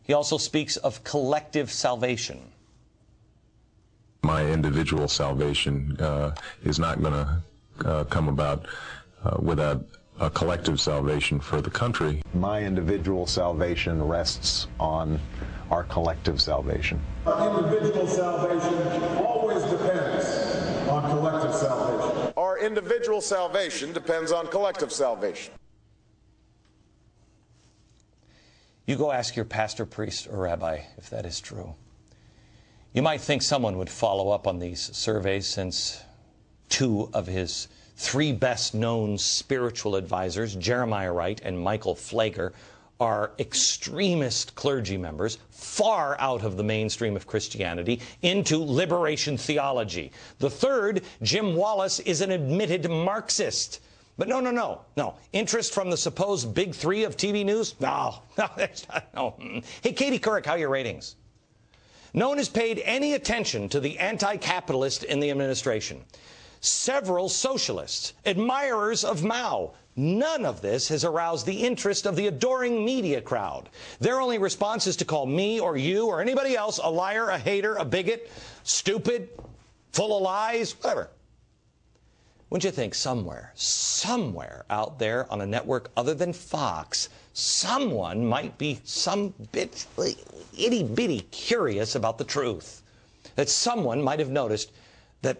He also speaks of collective salvation. My individual salvation is not going to come about without a collective salvation for the country. My individual salvation rests on our collective salvation. Individual salvation always depends on collective salvation. Our individual salvation depends on collective salvation. You go ask your pastor, priest, or rabbi if that is true. You might think someone would follow up on these surveys, since two of his three best-known spiritual advisors, Jeremiah Wright and Michael Flager, are extremist clergy members, far out of the mainstream of Christianity, into liberation theology. The third, Jim Wallace, is an admitted Marxist. But no. Interest from the supposed big three of TV news? No. Hey, Katie Couric, how are your ratings? No one has paid any attention to the anti-capitalist in the administration. Several socialists, admirers of Mao. None of this has aroused the interest of the adoring media crowd. Their only response is to call me or you or anybody else a liar, a hater, a bigot, stupid, full of lies, whatever. Wouldn't you think somewhere out there on a network other than Fox, someone might be some bit itty-bitty curious about the truth? That someone might have noticed that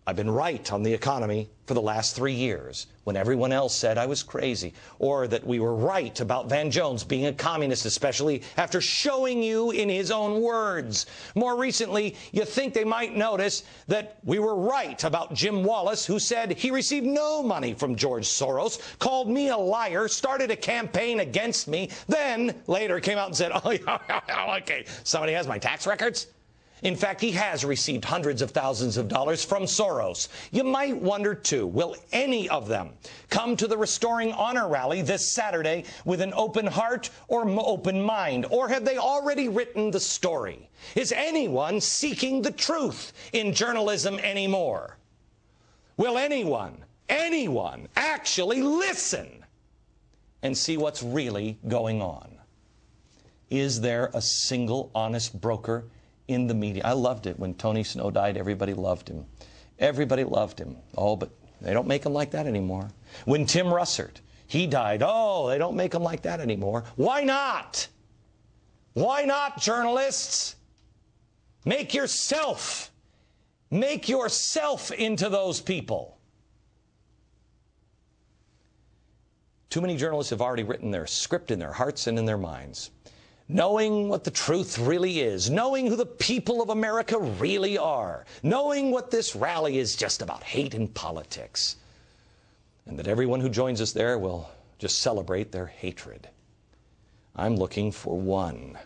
I've been right on the economy for the last 3 years when everyone else said I was crazy, or that we were right about Van Jones being a communist, especially after showing you in his own words. More recently, you think they might notice that we were right about Jim Wallace, who said he received no money from George Soros, called me a liar, started a campaign against me, then later came out and said, oh, yeah, okay, somebody has my tax records? In fact, he has received hundreds of thousands of dollars from Soros. You might wonder, too, will any of them come to the Restoring Honor rally this Saturday with an open heart or open mind? Or have they already written the story? Is anyone seeking the truth in journalism anymore? Will anyone actually listen and see what's really going on? Is there a single honest broker in the media? I loved it when Tony Snow died. Everybody loved him. Everybody loved him. Oh, but they don't make him like that anymore. When Tim Russert, he died. Oh, they don't make him like that anymore. Why not? Why not, journalists? Make yourself into those people. Too many journalists have already written their script in their hearts and in their minds. Knowing what the truth really is, knowing who the people of America really are, knowing what this rally is just about hate and politics, and that everyone who joins us there will just celebrate their hatred. I'm looking for one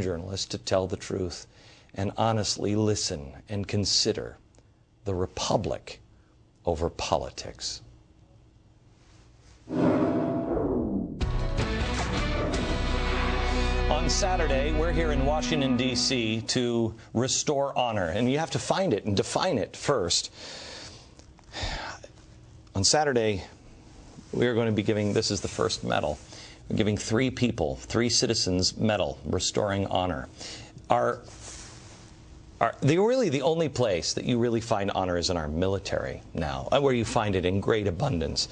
journalist to tell the truth and honestly listen and consider the republic over politics. On Saturday, we're here in Washington, D.C. to restore honor, and you have to find it and define it first. On Saturday, we are going to be giving, this is the first medal, we're giving three citizens medal, restoring honor. Really the only place that you really find honor is in our military now, where you find it in great abundance.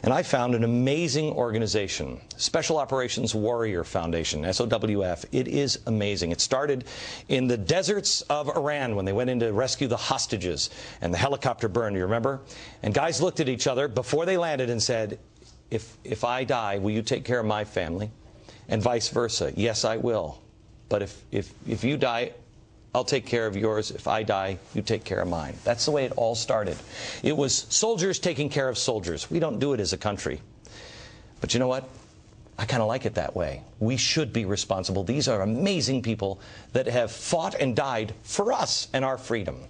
And I found an amazing organization, Special Operations Warrior Foundation, SOWF. It is amazing. It started in the deserts of Iran when they went in to rescue the hostages and the helicopter burned, you remember? And guys looked at each other before they landed and said, if I die, will you take care of my family? And vice versa. Yes, I will. But if you die, I'll take care of yours. If I die, you take care of mine. That's the way it all started. It was soldiers taking care of soldiers. We don't do it as a country. But you know what? I kind of like it that way. We should be responsible. These are amazing people that have fought and died for us and our freedom.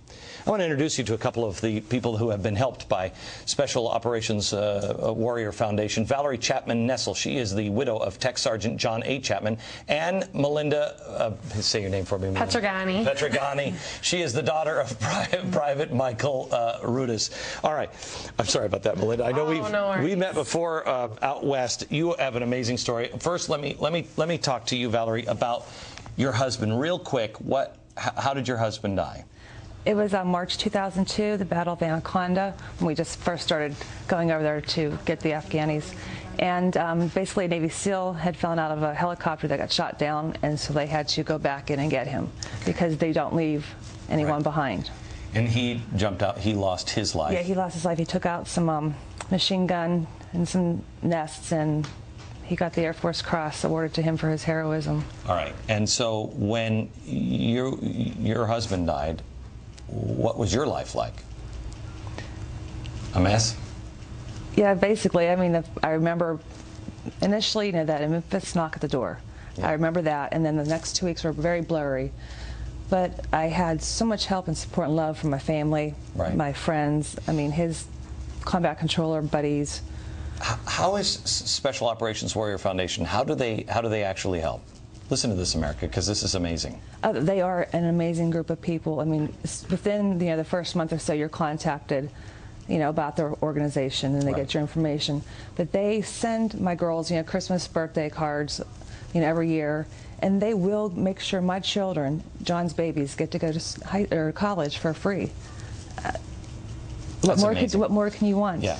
I want to introduce you to a couple of the people who have been helped by Special Operations Warrior Foundation. Valerie Chapman Nessel, she is the widow of Tech Sergeant John A. Chapman, and Melinda, say your name for me. Petrogani. Petrogani. She is the daughter of Private Michael Rudis. All right. I'm sorry about that, Melinda. I know we met before out west. You have an amazing story. First, let me talk to you, Valerie, about your husband real quick. How did your husband die? It was on March 2002, the Battle of Anaconda, when we just first started going over there to get the Afghanis. And basically a Navy SEAL had fallen out of a helicopter that got shot down, and so they had to go back in and get him because they don't leave anyone behind. And he jumped out. He lost his life. Yeah, he lost his life. He took out some machine gun and some nests, and he got the Air Force Cross awarded to him for his heroism. All right. And so when your husband died, what was your life like? A mess? Yeah, basically. I mean, I remember initially, you know, that infamous knock at the door. Yeah. I remember that, and then the next 2 weeks were very blurry. But I had so much help and support and love from my family, my friends. I mean, his combat controller buddies. How is Special Operations Warrior Foundation? How do they actually help? Listen to this, America, because this is amazing. They are an amazing group of people. I mean, within the first month or so, you're contacted, about their organization, and they get your information. But they send my girls, Christmas, birthday cards, every year, and they will make sure my children, John's babies, get to go to college for free. What more can you want? Yeah.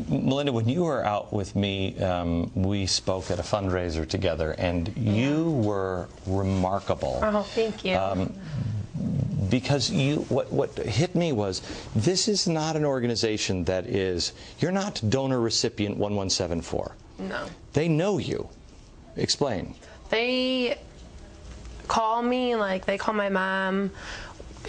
Melinda, when you were out with me, we spoke at a fundraiser together, and you were remarkable. Oh, thank you. Because what hit me was, this is not an organization that is, you're not donor recipient 1174. No. They know you. Explain. They call me, they call my mom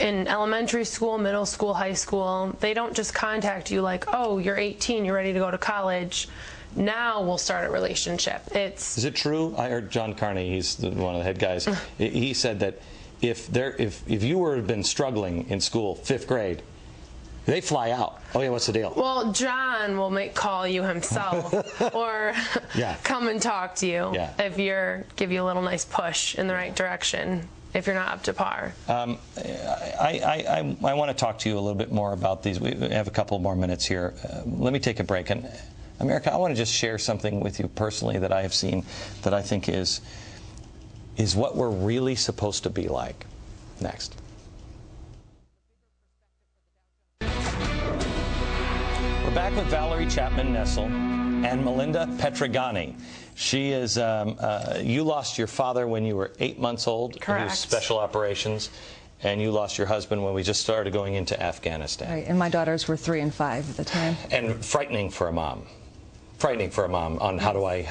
in elementary school, middle school, high school. They don't just contact you like, oh, you're 18, you're ready to go to college. Now we'll start a relationship. Is it true? I heard John Carney, he's one of the head guys, he said that if you were been struggling in school, 5th grade, they fly out. Oh yeah, what's the deal? Well, John will call you himself, or come and talk to you if give you a little nice push in the right direction if you're not up to par. I want to talk to you a little bit more about these. We have a couple more minutes here. Let me take a break. And America, I want to just share something with you personally that I have seen that I think is what we're really supposed to be like. Next. We're back with Valerie Chapman-Nessel and Melinda Petragani. She is, you lost your father when you were 8 months old. Correct. He was Special Operations. And you lost your husband when we just started going into Afghanistan. Right, and my daughters were 3 and 5 at the time. And frightening for a mom. Frightening for a mom on how do I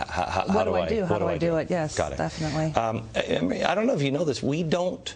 do it? Yes, got it. Definitely. I don't know if you know this. We don't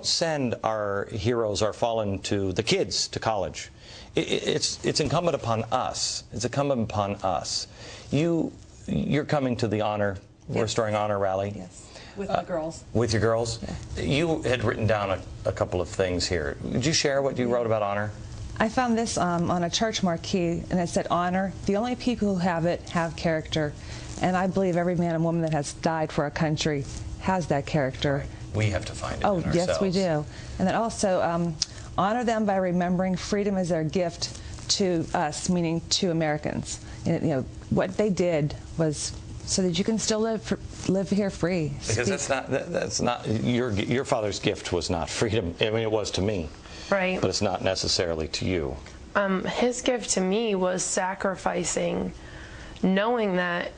send our heroes, our fallen, to the kids to college. It's incumbent upon us. It's incumbent upon us. You're coming to the Restoring Honor rally. Yes. With the girls. With your girls? Yeah. You had written down a couple of things here. Would you share what you wrote about honor? I found this on a church marquee, and it said, honor, the only people who have it have character. And I believe every man and woman that has died for our country has that character. We have to find it in ourselves. Yes, we do. And then also, honor them by remembering freedom is their gift to us, meaning to Americans. What they did was so that you can still live here free. Because that's not your father's gift was not freedom. I mean, it was to me. Right. But it's not necessarily to you. His gift to me was sacrificing, knowing that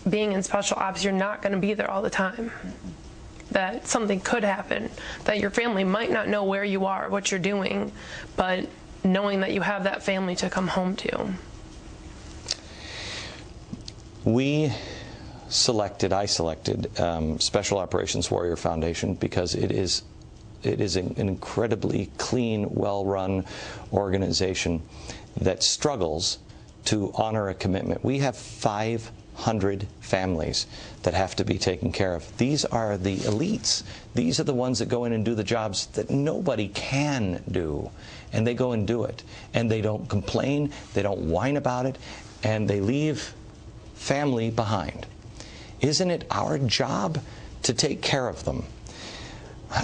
being in Special Ops, you're not going to be there all the time. That something could happen, that your family might not know where you are, what you're doing, but knowing that you have that family to come home to. I selected Special Operations Warrior Foundation because it is an incredibly clean, well-run organization that struggles to honor a commitment. We have 500 families that have to be taken care of. These are the elites. These are the ones that go in and do the jobs that nobody can do. And they go and do it. And they don't complain, they don't whine about it, and they leave family behind. Isn't it our job to take care of them?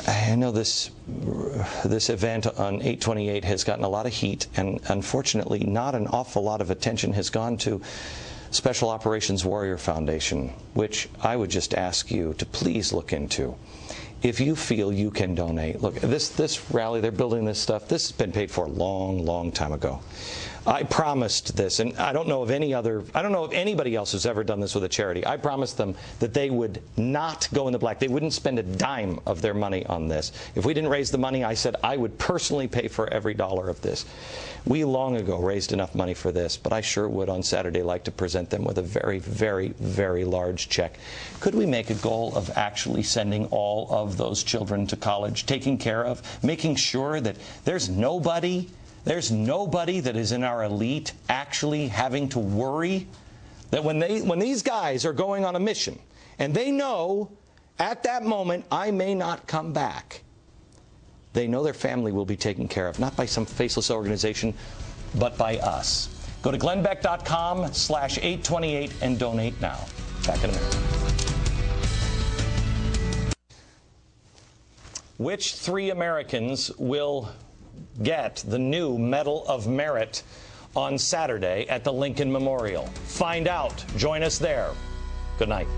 I know this event on 8/28 has gotten a lot of heat, and unfortunately not an awful lot of attention has gone to Special Operations Warrior Foundation, which I would just ask you to please look into. If you feel you can donate, look, this rally, they're building this stuff, this has been paid for a long, long time ago. I promised this, and I don't know of anybody else who's ever done this with a charity. I promised them that they would not go in the black. They wouldn't spend a dime of their money on this. If we didn't raise the money, I said I would personally pay for every dollar of this. We long ago raised enough money for this, but I sure would on Saturday like to present them with a very, very, very large check. Could we make a goal of actually sending all of those children to college, taking care of, making sure that there's nobody that is in our elite actually having to worry that when these guys are going on a mission and they know at that moment I may not come back, they know their family will be taken care of, not by some faceless organization, but by us. Go to glennbeck.com/828 and donate now. Back in a minute. Which 3 Americans will get the new Medal of Merit on Saturday at the Lincoln Memorial? Find out. Join us there. Good night.